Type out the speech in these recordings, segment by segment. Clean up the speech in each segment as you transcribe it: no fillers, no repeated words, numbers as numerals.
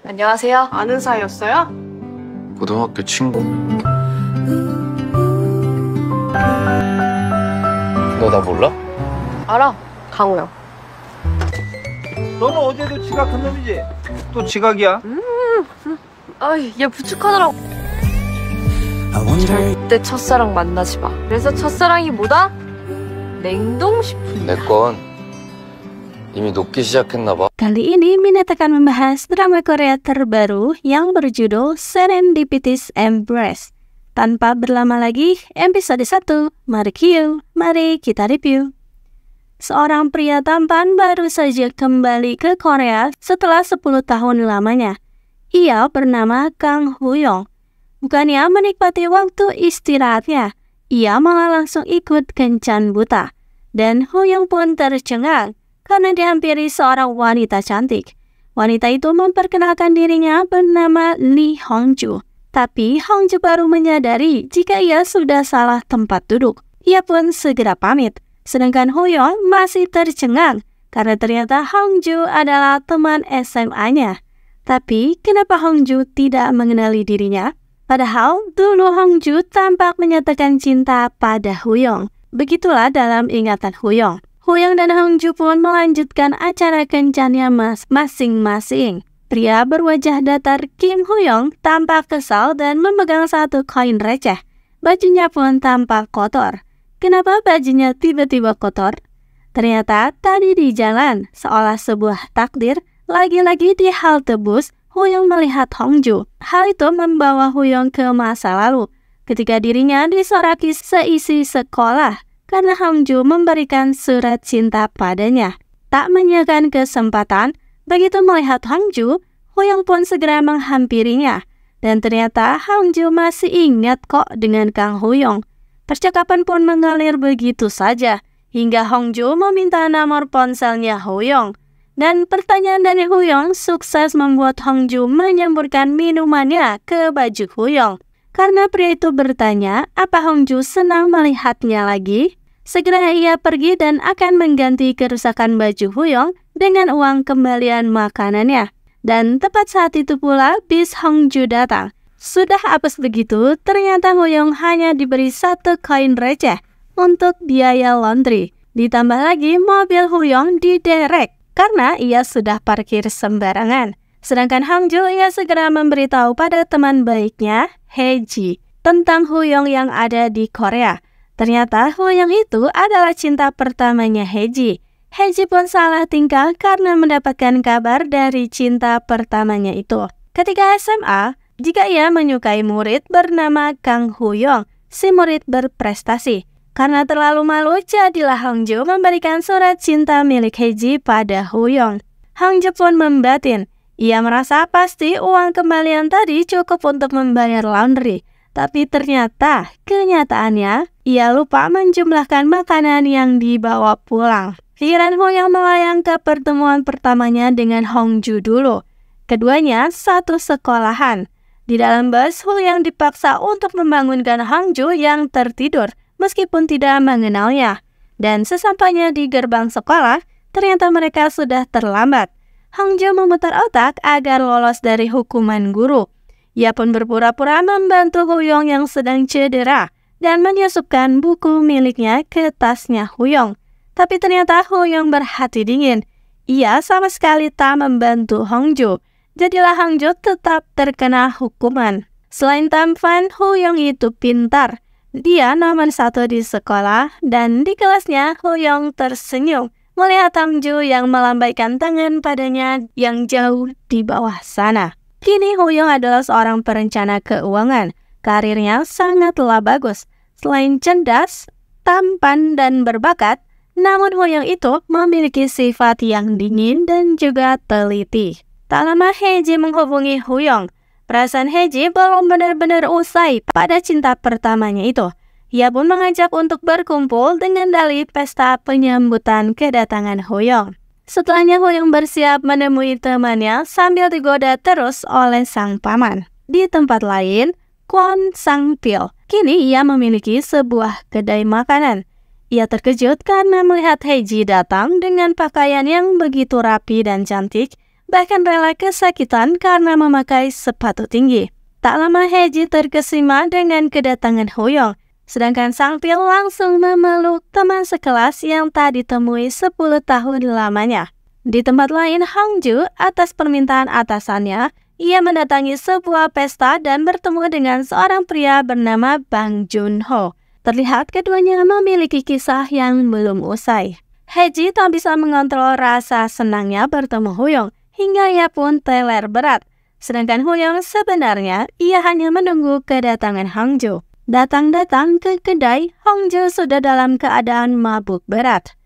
안녕하세요. 아는 사이였어요? 고등학교 친구. 너 나 몰라? 알아. 강우영. 너는 어제도 지각한 놈이지? 또 지각이야? 아이, 얘 부축하느라고. 절대 첫사랑 만나지 마. 그래서 첫사랑이 뭐다? 냉동식품. 내 건 이미 녹기 시작했나 봐. Kali ini Minat akan membahas drama Korea terbaru yang berjudul Serendipitous Embrace. Tanpa berlama lagi, episode 1. Mari kita review. Seorang pria tampan baru saja kembali ke Korea setelah 10 tahun lamanya. Ia bernama Kang Huyong. Bukannya menikmati waktu istirahatnya, ia malah langsung ikut kencan buta. Dan Huyong pun tercengang karena dihampiri seorang wanita cantik. Wanita itu memperkenalkan dirinya bernama Lee Hongju. Tapi Hongju baru menyadari jika ia sudah salah tempat duduk. Ia pun segera pamit. Sedangkan Huyong masih tercengang karena ternyata Hongju adalah teman SMA-nya. Tapi kenapa Hongju tidak mengenali dirinya? Padahal dulu Hongju tampak menyatakan cinta pada Huyong. Begitulah dalam ingatan Huyong. Huyong dan Hongju pun melanjutkan acara kencannya masing-masing. Pria berwajah datar Kim Huyong tampak kesal dan memegang satu koin receh. Bajunya pun tampak kotor. Kenapa bajunya tiba-tiba kotor? Ternyata tadi di jalan, seolah sebuah takdir, lagi-lagi di halte bus, Huyong melihat Hongju. Hal itu membawa Huyong ke masa lalu, ketika dirinya disoraki seisi sekolah karena Hongju memberikan surat cinta padanya. Tak menyiapkan kesempatan, begitu melihat Hongju, Huyong pun segera menghampirinya. Dan ternyata Hongju masih ingat kok dengan Kang Huyong. Percakapan pun mengalir begitu saja, hingga Hongju meminta nomor ponselnya Huyong. Dan pertanyaan dari Huyong sukses membuat Hongju menyemburkan minumannya ke baju Huyong. Karena pria itu bertanya, apa Hongju senang melihatnya lagi? Segera ia pergi dan akan mengganti kerusakan baju Huyong dengan uang kembalian makanannya. Dan tepat saat itu pula bis Hongju datang. Sudah apes begitu, ternyata Huyong hanya diberi satu koin receh untuk biaya laundry. Ditambah lagi mobil Huyong diderek karena ia sudah parkir sembarangan. Sedangkan Hongju ia segera memberitahu pada teman baiknya, Haeji, tentang Huyong yang ada di Korea. Ternyata Huyong itu adalah cinta pertamanya Haeji. Haeji pun salah tingkah karena mendapatkan kabar dari cinta pertamanya itu. Ketika SMA, jika ia menyukai murid bernama Kang Huyong, si murid berprestasi. Karena terlalu malu, jadilah Hongju memberikan surat cinta milik Haeji pada Huyong. Hongju pun membatin. Ia merasa pasti uang kembalian tadi cukup untuk membayar laundry. Tapi ternyata, kenyataannya, ia lupa menjumlahkan makanan yang dibawa pulang. Pikiran Huyong melayang ke pertemuan pertamanya dengan Hongju dulu. Keduanya satu sekolahan. Di dalam bus, Huyong dipaksa untuk membangunkan Hongju yang tertidur meskipun tidak mengenalnya. Dan sesampainya di gerbang sekolah, ternyata mereka sudah terlambat. Hongju memutar otak agar lolos dari hukuman guru. Ia pun berpura-pura membantu Huyong yang sedang cedera dan menyusupkan buku miliknya ke tasnya Huyong. Tapi ternyata Huyong berhati dingin. Ia sama sekali tak membantu Hongju. Jadilah Hongju tetap terkena hukuman. Selain tampan, Huyong itu pintar. Dia nomor 1 di sekolah dan di kelasnya Huyong tersenyum melihat Hongju yang melambaikan tangan padanya yang jauh di bawah sana. Kini Huyong adalah seorang perencana keuangan. Karirnya sangatlah bagus. Selain cerdas, tampan dan berbakat, namun Huyong itu memiliki sifat yang dingin dan juga teliti. Tak lama Haeji menghubungi Huyong. Perasaan Haeji belum benar-benar usai pada cinta pertamanya itu. Ia pun mengajak untuk berkumpul dengan dalih pesta penyambutan kedatangan Huyong. Setelahnya Huyong bersiap menemui temannya sambil digoda terus oleh sang paman. Di tempat lain, Kwon Sang-pil. Kini ia memiliki sebuah kedai makanan. Ia terkejut karena melihat Haeji datang dengan pakaian yang begitu rapi dan cantik. bahkan rela kesakitan karena memakai sepatu tinggi. Tak lama Heji terkesima dengan kedatangan Hoyong, sedangkan Sang Pil langsung memeluk teman sekelas yang tak ditemui 10 tahun lamanya. Di tempat lain, Hongju, atas permintaan atasannya, ia mendatangi sebuah pesta dan bertemu dengan seorang pria bernama Bang Junho. Terlihat keduanya memiliki kisah yang belum usai. Heji tak bisa mengontrol rasa senangnya bertemu Hoyong, hingga ia pun teler berat. Sedangkan Hoyong sebenarnya ia hanya menunggu kedatangan Hongju. Datang-datang ke kedai, Hongju sudah dalam keadaan mabuk berat.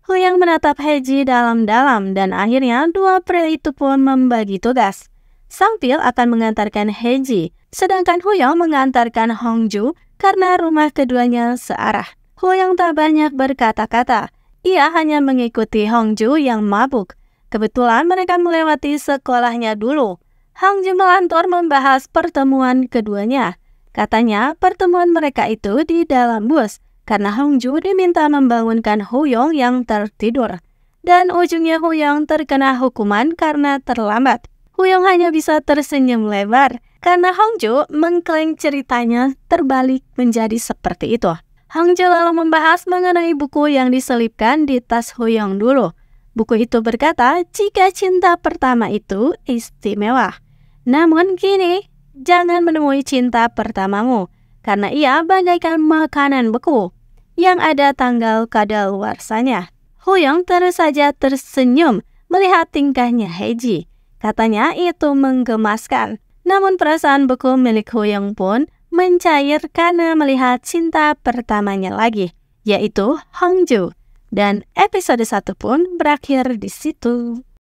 Hoyong menatap Heji dalam-dalam dan akhirnya dua pria itu pun membagi tugas. Sang Pil akan mengantarkan Heji, sedangkan Hoyong mengantarkan Hongju karena rumah keduanya searah. Hoyong tak banyak berkata-kata, ia hanya mengikuti Hongju yang mabuk. Kebetulan mereka melewati sekolahnya dulu. Hongju melantur membahas pertemuan keduanya. Katanya pertemuan mereka itu di dalam bus karena Hongju diminta membangunkan Hoyong yang tertidur. Dan ujungnya Hoyong terkena hukuman karena terlambat. Hoyong hanya bisa tersenyum lebar karena Hongju mengklaim ceritanya terbalik menjadi seperti itu. Hongju lalu membahas mengenai buku yang diselipkan di tas Hoyong dulu. Buku itu berkata jika cinta pertama itu istimewa. Namun kini, jangan menemui cinta pertamamu, karena ia bagaikan makanan beku yang ada tanggal kadaluarsanya. Hoyong terus saja tersenyum melihat tingkahnya Heji. Katanya itu menggemaskan. Namun perasaan beku milik Hoyong pun mencair karena melihat cinta pertamanya lagi, yaitu Hongju. Dan episode 1 pun berakhir di situ.